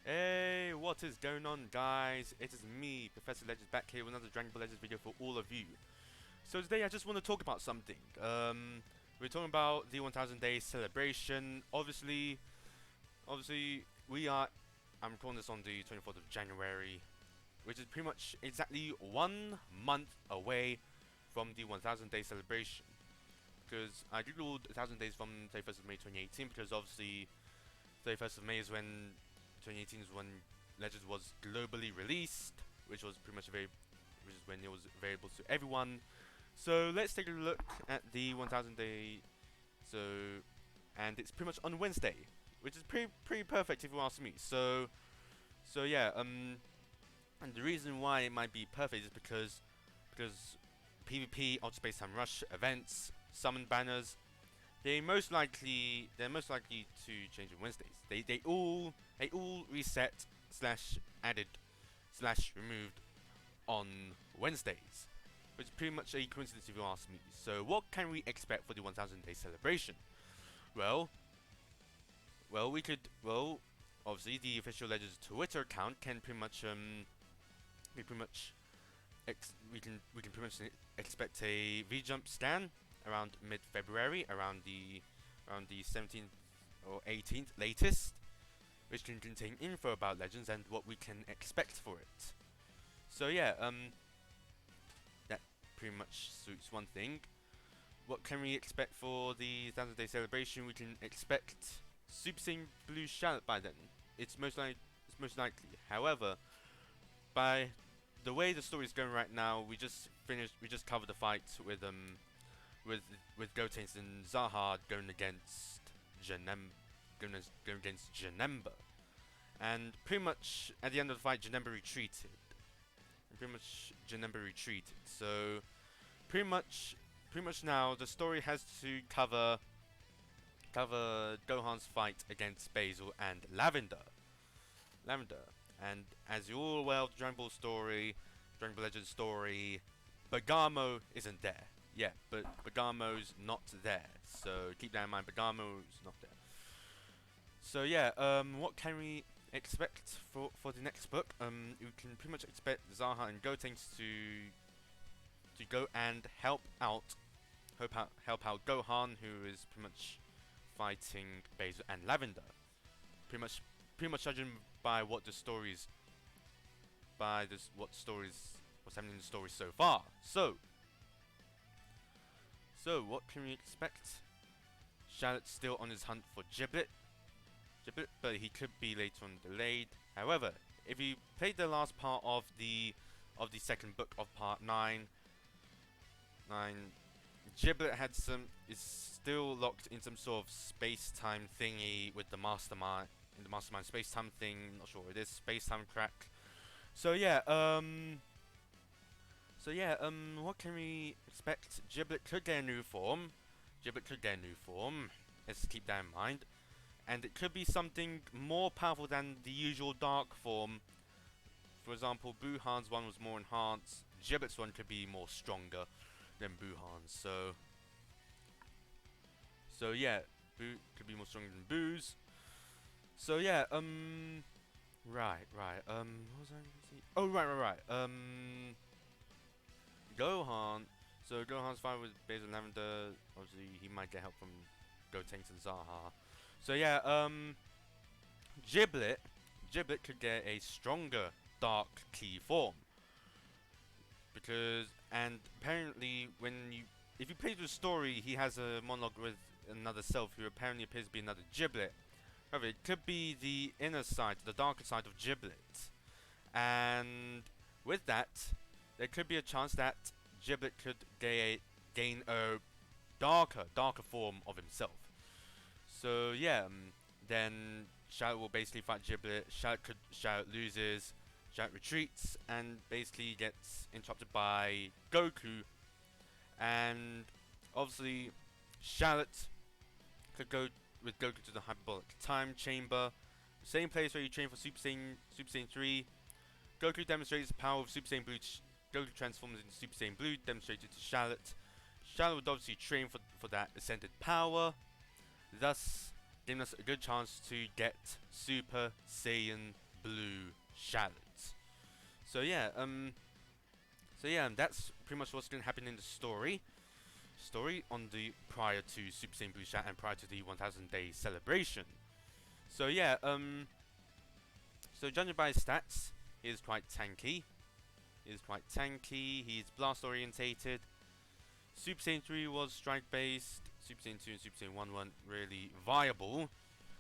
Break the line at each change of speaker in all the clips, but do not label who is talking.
Hey, what is going on, guys? It is me, Professor Legends, back here with another Dragon Ball Legends video for all of you. So today I just want to talk about something. We're talking about the 1000 day celebration. Obviously, I'm recording this on the 24th of January, which is pretty much exactly 1 month away from the 1000 day celebration. Because I googled 1000 days from 31st of May 2018, because obviously 31st of May is when 2018 is when Legends was globally released, which is when it was available to everyone. So let's take a look at the 1000 day. And it's pretty much on Wednesday, which is pretty perfect if you ask me. So yeah, and the reason why it might be perfect is because PvP, Ultra Space Time Rush events, summon banners, they're most likely to change on Wednesdays. They all reset / added / removed on Wednesdays, which is pretty much a coincidence if you ask me. So what can we expect for the 1000 day celebration? Well, obviously the official Legends Twitter account can pretty much we can pretty much expect a V-Jump scan around mid-February, around the 17th or 18th latest, which can contain info about Legends and what we can expect for it. So yeah, that pretty much suits one thing. What can we expect for the 1000 day celebration? We can expect Super Saiyan Blue Charlotte by then. It's most likely. However, by the way the story is going right now, we just covered the fight with Gotenks and Zaha going against Janemba, and pretty much at the end of the fight, Janemba retreated. So pretty much now the story has to cover Gohan's fight against Basil and Lavender. And as you're all aware of the Dragon Ball Legends story, Bergamo isn't there. Yeah, but Bergamo's not there, so keep that in mind. Bergamo's not there. So yeah, what can we expect for the next book? You can pretty much expect Zaha and Gotenks to go and help out Gohan, who is pretty much fighting Basil and Lavender. Pretty much judging by what's happening in the story so far. So what can we expect? Charlotte's still on his hunt for Giblet, but he could be later on delayed. However, if you played the last part of the second book of part 9, Giblet is still locked in some sort of space-time thingy with the Mastermind, in the Mastermind space-time thing. Not sure what it is, space-time crack. So yeah, what can we expect? Giblet could get a new form. Let's keep that in mind. And it could be something more powerful than the usual dark form. For example, Buhan's one was more enhanced. Giblet's one could be more stronger than Buhan's. So yeah, Boo could be more stronger than Boo's. So yeah, right. What was I going to say? Oh, right. Gohan. So Gohan's fight with Basil and Lavender. Obviously, he might get help from Gotenks and Zaha. So yeah, Giblet could get a stronger Dark Key form, and apparently if you play through the story, he has a monologue with another self who apparently appears to be another Giblet. However, it could be the inner side, the darker side of Giblet, and with that, there could be a chance that Giblet could gain a darker form of himself. So yeah, then Charlotte will basically fight Giblet. Charlotte loses. Charlotte retreats and basically gets interrupted by Goku. And obviously, Charlotte could go with Goku to the hyperbolic time chamber, the same place where you train for Super Saiyan 3. Goku demonstrates the power of Super Saiyan Blue. Goku transforms into Super Saiyan Blue, demonstrated to Charlotte. Charlotte would obviously train for that ascended power, thus giving us a good chance to get Super Saiyan blue Charlotte. So yeah, that's pretty much what's going to happen in the story on the prior to Super Saiyan Blue Chat and prior to the 1000 day celebration. So yeah, so judging by his stats, he is quite tanky. He's blast orientated. Super Saiyan 3 was strike based. Super Saiyan 2 and Super Saiyan 1 weren't really viable,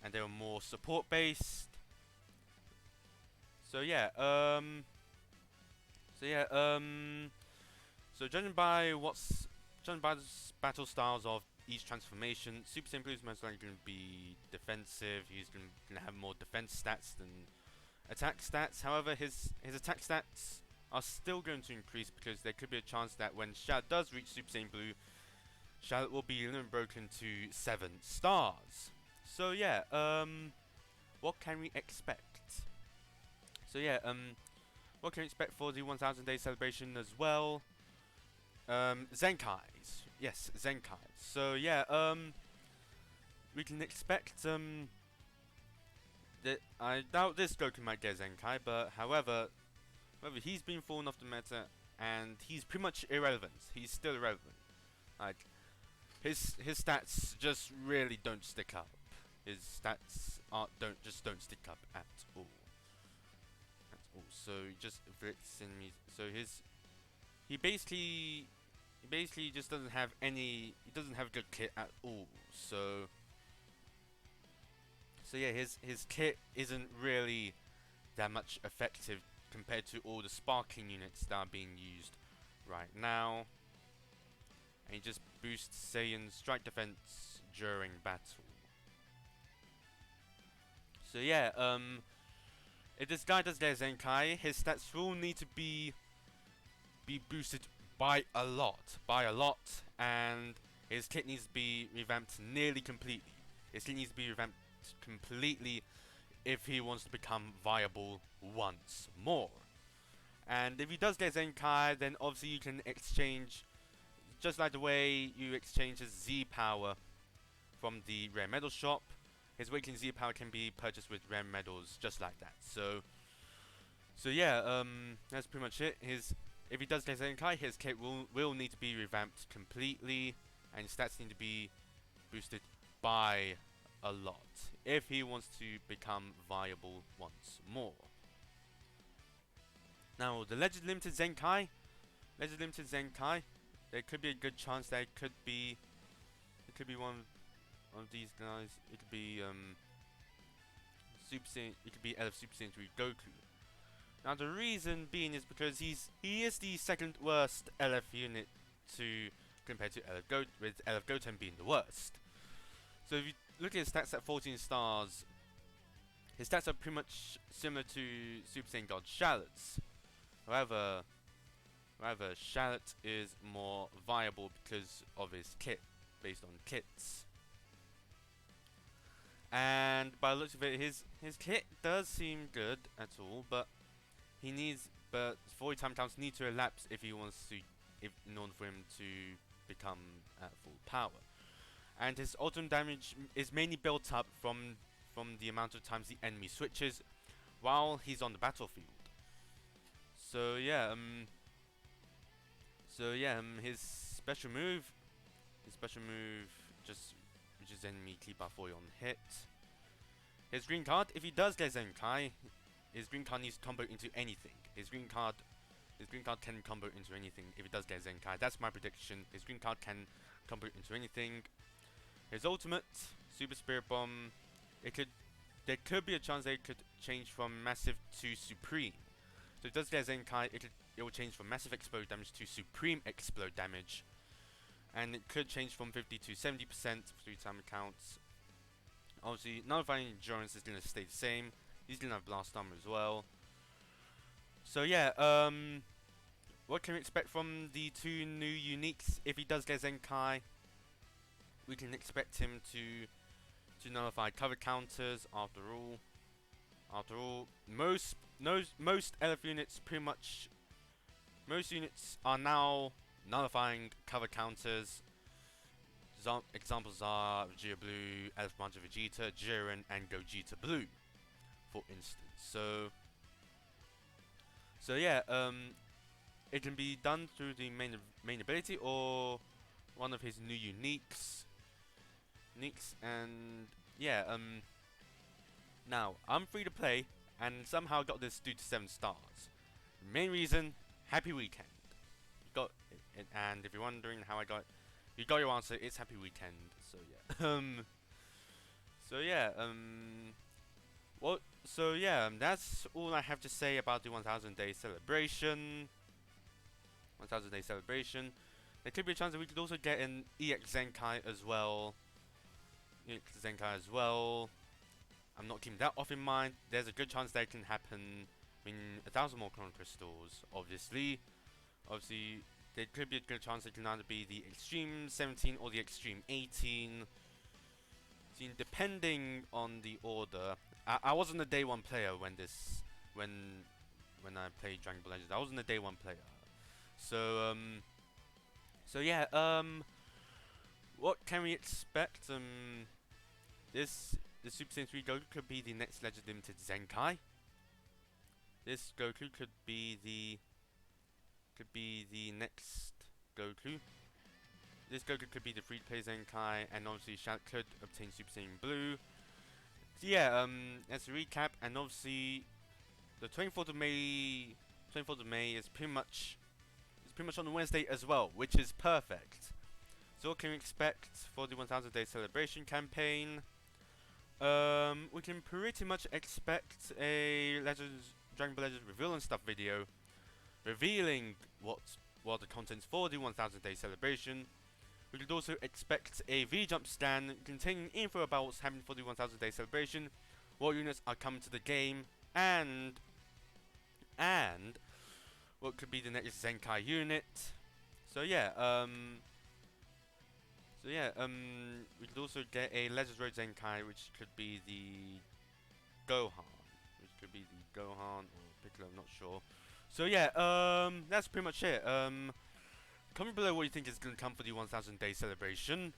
and they were more support based. So yeah, so yeah, so judging by the battle styles of each transformation, Super Saiyan Blue is most likely going to be defensive. He's going to have more defense stats than attack stats. However, his attack stats are still going to increase because there could be a chance that when Shad does reach Super Saiyan Blue, Charlotte will be limit broken to 7 stars. So yeah, what can we expect? So yeah, what can we expect for the 1000 day celebration as well? Zenkais. Yes, Zenkais. So yeah, we can expect that I doubt this Goku might get Zenkai, but however, he's been fallen off the meta and he's pretty much irrelevant. He's still irrelevant. Like his stats just really don't stick up. His stats don't stick up at all. So he just inflicts enemies. So he basically just doesn't have any. He doesn't have a good kit at all. So yeah, his kit isn't really that much effective compared to all the sparking units that are being used right now. And he just boosts Saiyan's strike defense during battle. So yeah, if this guy does get Zenkai, his stats will need to be boosted by a lot, and his kit needs to be revamped nearly completely. His kit needs to be revamped completely if he wants to become viable once more. And if he does get Zenkai, then obviously you can exchange, just like the way you exchange his Z power from the rare medal shop. His weakling Z power can be purchased with rare medals, just like that. So yeah, that's pretty much it. If he does get Zenkai, his kit will need to be revamped completely, and his stats need to be boosted by a lot if he wants to become viable once more. Now, the Legend Limited Zenkai, there could be a good chance that it could be one of these guys. It could be Super Saiyan. It could be LF Super Saiyan 3 Goku. Now the reason being is because he is the second worst LF unit compared to with LF Goten being the worst. So if you look at his stats at 14 stars, his stats are pretty much similar to Super Saiyan God Charlotte's. However, Charlotte is more viable because of his kit, based on kits. And by the looks of it, his kit does seem good at all, but 40 time counts need to elapse if he wants to, in order for him to become at full power. And his ultimate damage is mainly built up from the amount of times the enemy switches while he's on the battlefield. So yeah, his special move just reduces enemy ki by 40 on hit. His green card, if he does get Zenkai, his green card needs to combo into anything. His green card can combo into anything if he does get Zenkai. That's my prediction. His green card can combo into anything. His ultimate, Super Spirit Bomb, there could be a chance that it could change from massive to supreme. So if it does get Zenkai, it will change from massive explode damage to supreme explode damage. And it could change from 50 to 70% 3-time counts. Obviously, nullifying endurance is going to stay the same. He's going to have blast armor as well. So yeah, what can we expect from the two new uniques if he does get Zenkai? We can expect him to nullify cover counters. After all, most LF units most units are now nullifying cover counters. Examples are Vegeta Blue, Elf Manja Vegeta, Jiren, and Gogeta Blue. for instance. So yeah, it can be done through the main ability or one of his new uniques, and yeah, now I'm free to play and somehow got this 2 to 7 stars. Main reason, happy weekend. Got it, and if you're wondering how I got, you got your answer. It's happy weekend. So yeah, so yeah, well, so yeah, that's all I have to say about the 1000 day celebration. 1000 day celebration. There could be a chance that we could also get an EX Zenkai as well. I'm not keeping that off in mind. There's a good chance that can happen. I mean, 1000 more Chrono Crystals, obviously. Obviously, there could be a good chance it can either be the Extreme 17 or the Extreme 18. See, depending on the order. I wasn't a day one player when I played Dragon Ball Legends. I wasn't a day one player. So yeah, what can we expect? This Super Saiyan 3 Goku could be the next Legend Limited Zenkai. This Goku could be the next Goku. This Goku could be the free play Zenkai, and obviously Shad could obtain Super Saiyan Blue. So yeah, as a recap, and obviously the 24th of May is pretty much on a Wednesday as well, which is perfect. So what can we expect for the 1000 day celebration campaign? We can pretty much expect a Dragon Ball Legends reveal and stuff video, revealing what the contents for the 1000 day celebration. We could also expect a V-Jump stand containing info about what's happening for the 1000 day celebration, what units are coming to the game, and what could be the next Zenkai unit. So yeah, we could also get a Legends Road Zenkai, which could be the Gohan, or Piccolo, I'm not sure. So yeah, that's pretty much it. Comment below what you think is going to come for the 1000 day celebration.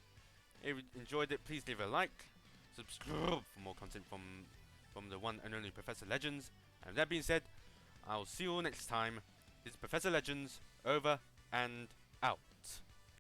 If you enjoyed it, please leave a like, subscribe for more content from the one and only Professor Legends. And with that being said, I'll see you all next time. This is Professor Legends, over and out.